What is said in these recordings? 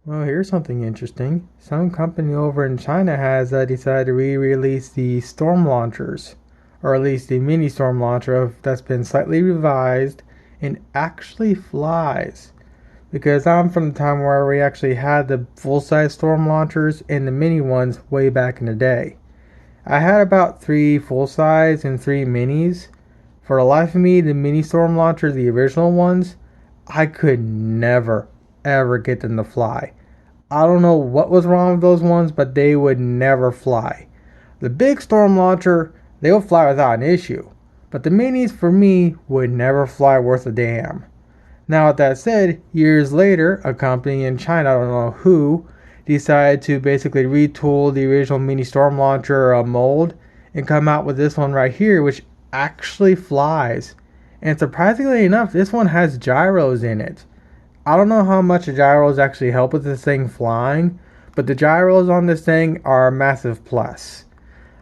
Well, here's something interesting. Some company over in China has decided to re-release the storm launchers, or at least the mini storm launcher that's been slightly revised and actually flies. Because I'm from the time where we actually had the full-size storm launchers and the mini ones way back in the day. I had about 3 full-size and 3 minis. For the life of me, the mini storm launcher, the original ones, I could never ever get them to fly. I don't know what was wrong with those ones, but they would never fly. The big storm launcher, they would fly without an issue. But the minis, for me, would never fly worth a damn. Now, with that said, years later, a company in China, I don't know who, decided to basically retool the original mini storm launcher mold and come out with this one right here, which actually flies. And surprisingly enough, this one has gyros in it. I don't know how much the gyros actually help with this thing flying, but the gyros on this thing are a massive plus.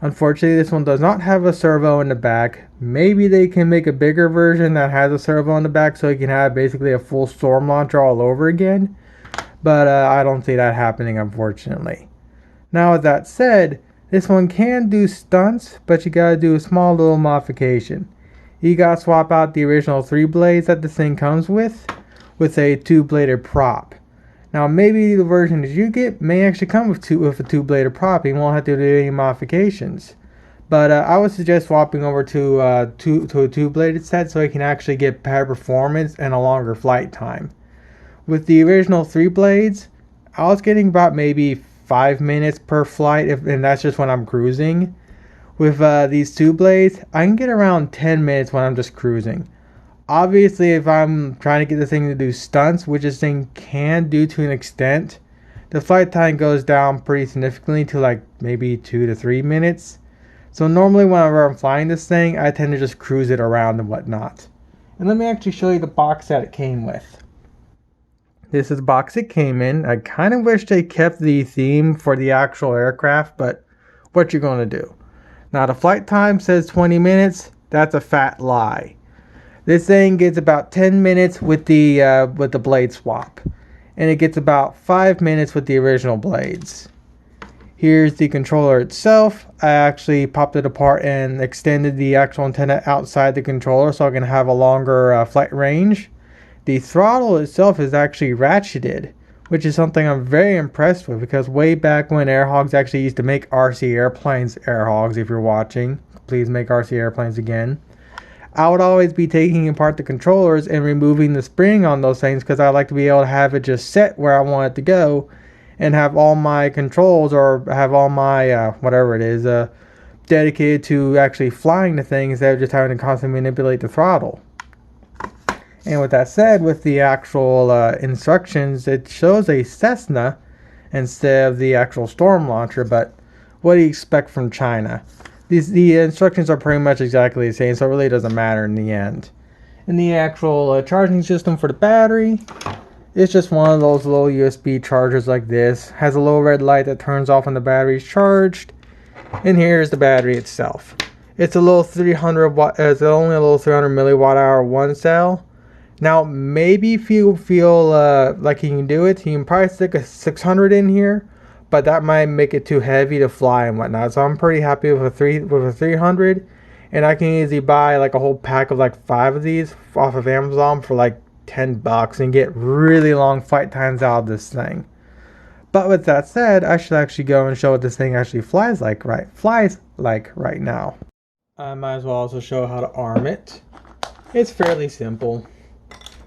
Unfortunately, this one does not have a servo in the back. Maybe they can make a bigger version that has a servo in the back so you can have basically a full storm launcher all over again. But I don't see that happening, unfortunately. Now, with that said, this one can do stunts, but you gotta do a small little modification. You gotta swap out the original 3 blades that this thing comes with a 2-bladed prop. Now, maybe the version that you get may actually come with a 2-bladed prop. You won't have to do any modifications. But I would suggest swapping over to a 2-bladed set so you can actually get better performance and a longer flight time. With the original 3 blades, I was getting about maybe 5 minutes per flight, and that's just when I'm cruising. With these 2 blades, I can get around 10 minutes when I'm just cruising. Obviously, if I'm trying to get this thing to do stunts, which this thing can do to an extent, the flight time goes down pretty significantly to like maybe 2 to 3 minutes. So normally whenever I'm flying this thing, I tend to just cruise it around and whatnot. And let me actually show you the box that it came with. This is the box it came in. I kind of wish they kept the theme for the actual aircraft, but what you gonna do? Now the flight time says 20 minutes. That's a fat lie. This thing gets about 10 minutes with the blade swap, and it gets about 5 minutes with the original blades. Here's the controller itself. I actually popped it apart and extended the actual antenna outside the controller so I can have a longer flight range. The throttle itself is actually ratcheted, which is something I'm very impressed with, because way back when Airhogs actually used to make RC airplanes, Airhogs, if you're watching, please make RC airplanes again, I would always be taking apart the controllers and removing the spring on those things, because I like to be able to have it just set where I want it to go and have all my controls, or have all my whatever it is dedicated to actually flying the thing instead of just having to constantly manipulate the throttle. And with that said, with the actual instructions, it shows a Cessna instead of the actual storm launcher, but what do you expect from China? The instructions are pretty much exactly the same, so it really doesn't matter in the end. And the actual charging system for the battery, it's just one of those little USB chargers like this. Has a little red light that turns off when the battery is charged. And here's the battery itself. It's a little 300 watt, it's only a little 300 milliwatt hour one cell. Now, maybe if you feel like you can do it, you can probably stick a 600 in here, but that might make it too heavy to fly and whatnot. So I'm pretty happy with a 300, and I can easily buy like a whole pack of like 5 of these off of Amazon for like $10 and get really long flight times out of this thing. But with that said, I should actually go and show what this thing actually flies like right now. I might as well also show how to arm it. It's fairly simple.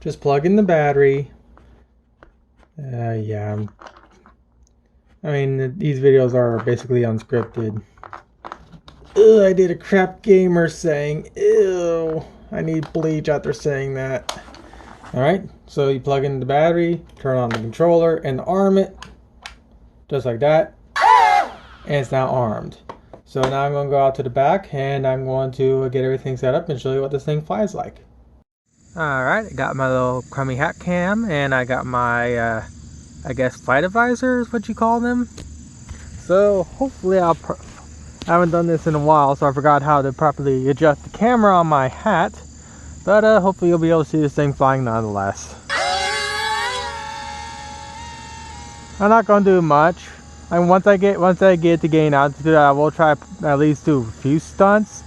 Just plug in the battery. Yeah. I mean, these videos are basically unscripted. Ugh, I did a crap gamer saying, ew, I need bleach after saying that. Alright, so you plug in the battery, turn on the controller, and arm it. Just like that. And it's now armed. So now I'm going to go out to the back, and I'm going to get everything set up and show you what this thing flies like. Alright, I got my little crummy hat cam, and I got my, I guess, flight advisor is what you call them. So hopefully I haven't done this in a while, so I forgot how to properly adjust the camera on my hat. But hopefully you'll be able to see this thing flying nonetheless. I'm not gonna do much. And once I get to gain altitude, I will try at least do a few stunts.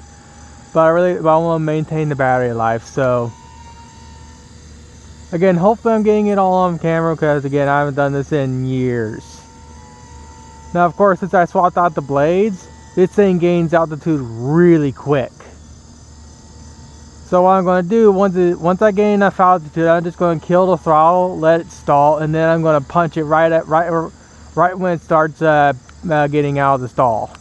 But I want to maintain the battery life. So again, hopefully I'm getting it all on camera because again, I haven't done this in years. Now, of course, since I swapped out the blades, this thing gains altitude really quick. So what I'm going to do, once I gain enough altitude, I'm just going to kill the throttle, let it stall, and then I'm going to punch it right when it starts getting out of the stall.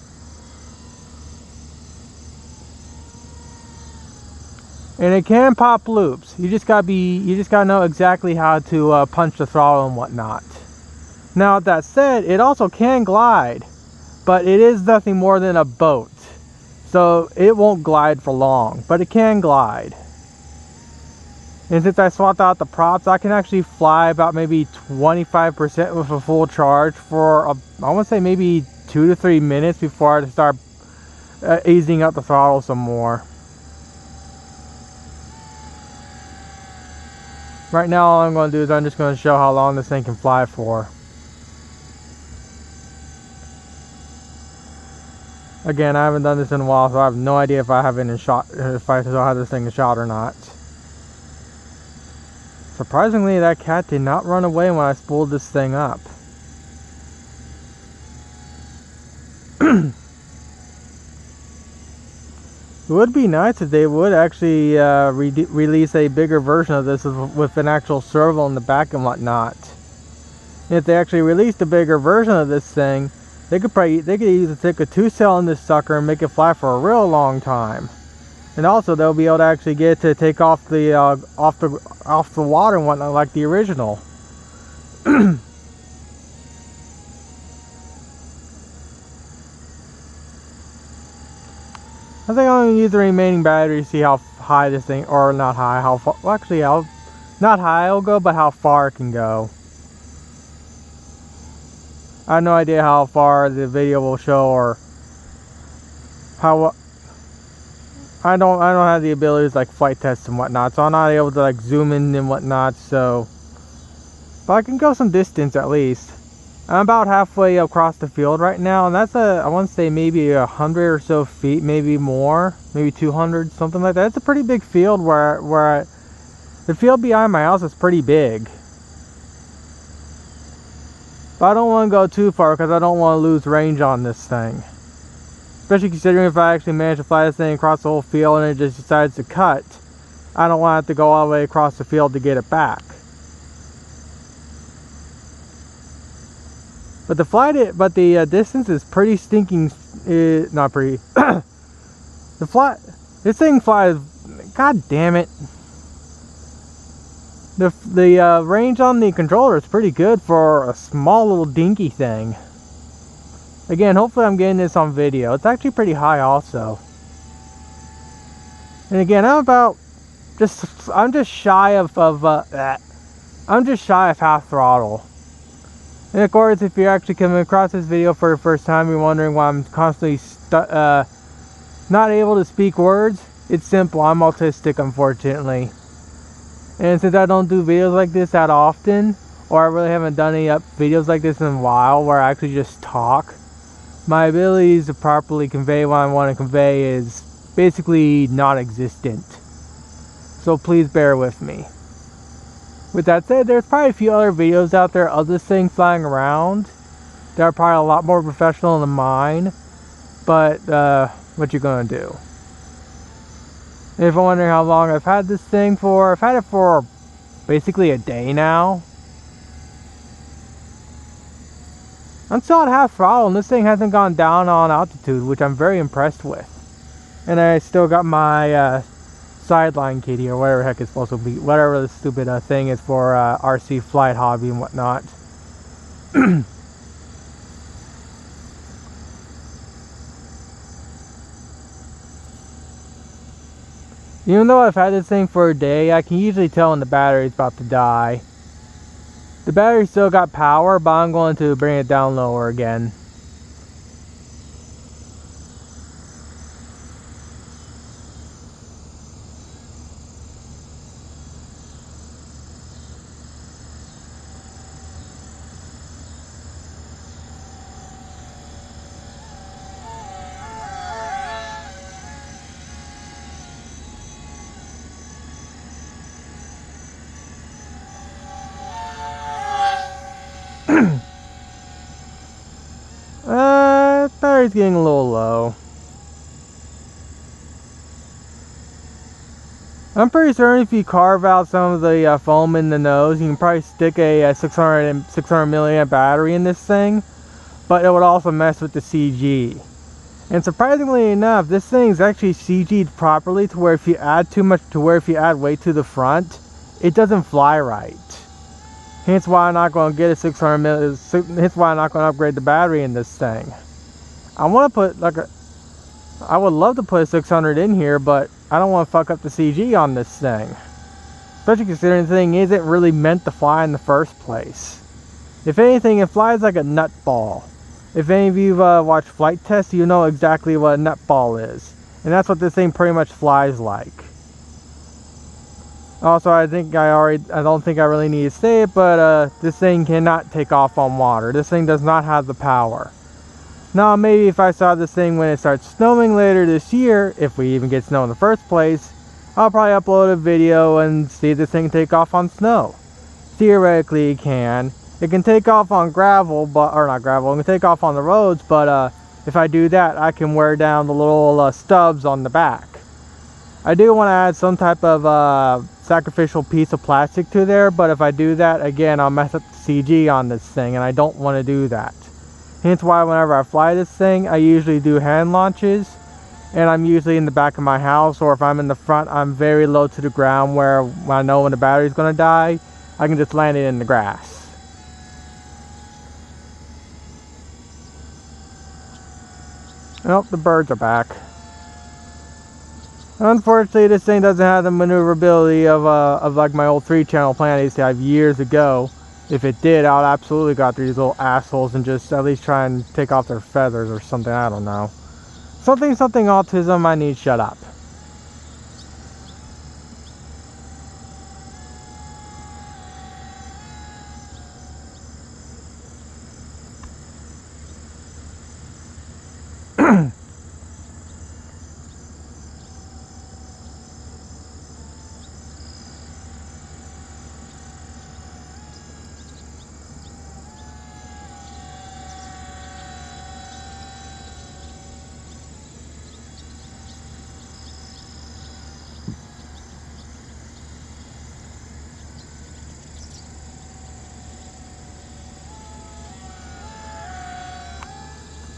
And it can pop loops. You just gotta know exactly how to punch the throttle and whatnot. Now, with that said, it also can glide, but it is nothing more than a boat. So it won't glide for long, but it can glide. And since I swapped out the props, I can actually fly about maybe 25% with a full charge for, I want to say maybe 2 to 3 minutes before I start easing up the throttle some more. Right now, all I'm going to do is I'm just going to show how long this thing can fly for. Again, I haven't done this in a while, so I have no idea if I still have this thing in shot or not. Surprisingly, that cat did not run away when I spooled this thing up. It would be nice if they would actually release a bigger version of this with an actual servo in the back and whatnot. And if they actually released a bigger version of this thing, they could either take a 2-cell in this sucker and make it fly for a real long time. And also they'll be able to actually get to take off the off the water and whatnot like the original. I think I'm going to use the remaining battery to see how high this thing, or not high, how far, well actually not high it'll go, but how far it can go. I have no idea how far the video will show, or how I don't have the abilities like flight tests and whatnot, so I'm not able to like zoom in and whatnot. So, but I can go some distance at least. I'm about halfway across the field right now, and that's I want to say maybe 100 or so feet, maybe more, maybe 200, something like that. It's a pretty big field the field behind my house is pretty big. But I don't want to go too far because I don't want to lose range on this thing. Especially considering if I actually manage to fly this thing across the whole field and it just decides to cut, I don't want to have to go all the way across the field to get it back. But the distance is pretty stinking. Not pretty. This thing flies. God damn it. The range on the controller is pretty good for a small little dinky thing. Again, hopefully I'm getting this on video. It's actually pretty high also. And again, I'm just shy of half throttle. And of course, if you're actually coming across this video for the first time, you're wondering why I'm constantly not able to speak words. It's simple. I'm autistic, unfortunately. And since I don't do videos like this that often, or I really haven't done any videos like this in a while where I actually just talk, my abilities to properly convey what I want to convey is basically non-existent. So please bear with me. With that said, there's probably a few other videos out there of this thing flying around that are probably a lot more professional than mine. But what you gonna do? And if you're wondering how long I've had this thing for, I've had it for basically a day now. I'm still at half throttle and this thing hasn't gone down on altitude, which I'm very impressed with. And I still got my sideline kitty, or whatever the heck it's supposed to be, whatever the stupid thing is for RC flight hobby and whatnot. Even though I've had this thing for a day, I can usually tell when the battery's about to die. The battery still got power, but I'm going to bring it down lower again. Battery's getting a little low. I'm pretty certain if you carve out some of the foam in the nose, you can probably stick a 600 milliamp battery in this thing, but it would also mess with the CG. And surprisingly enough, this thing's actually CG'd properly to where if you add too much, to where if you add weight to the front, it doesn't fly right. Hence why I'm not going to get a 600 milliamp. Hence why I'm not going to upgrade the battery in this thing. I want to put like a. I would love to put a 600 in here, but I don't want to fuck up the CG on this thing. Especially considering the thing isn't really meant to fly in the first place. If anything, it flies like a nut ball. If any of you watched flight tests, you know exactly what a nut ball is. And that's what this thing pretty much flies like. Also, I don't think I really need to say it, but this thing cannot take off on water. This thing does not have the power. Now, maybe if I saw this thing when it starts snowing later this year, if we even get snow in the first place, I'll probably upload a video and see if this thing take off on snow. Theoretically, it can. It can take off on gravel, or not gravel, it can take off on the roads, but if I do that, I can wear down the little stubs on the back. I do want to add some type of sacrificial piece of plastic to there, but if I do that, again, I'll mess up the CG on this thing, and I don't want to do that. Hence why whenever I fly this thing, I usually do hand launches, and I'm usually in the back of my house, or if I'm in the front, I'm very low to the ground where when I know when the battery's going to die, I can just land it in the grass. Oh, the birds are back. Unfortunately, this thing doesn't have the maneuverability of like my old 3-channel plan I used to have years ago. If it did, I would absolutely go after these little assholes and just at least try and take off their feathers or something. I don't know. Something autism. I need shut up.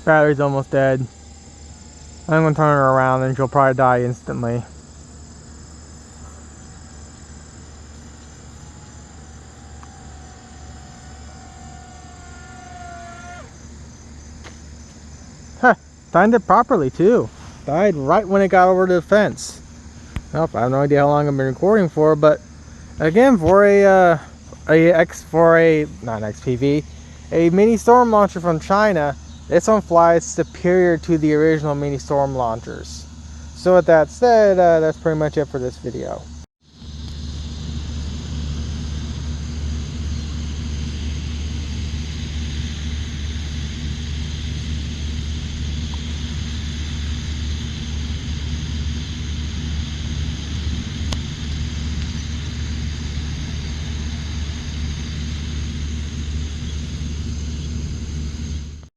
Battery's almost dead. I'm gonna turn her around and she'll probably die instantly. Huh, timed it properly too. Died right when it got over the fence. Well, I have no idea how long I've been recording for, but again, for not an XPV, a mini storm launcher from China, this one flies superior to the original mini storm launchers. So with that said, that's pretty much it for this video.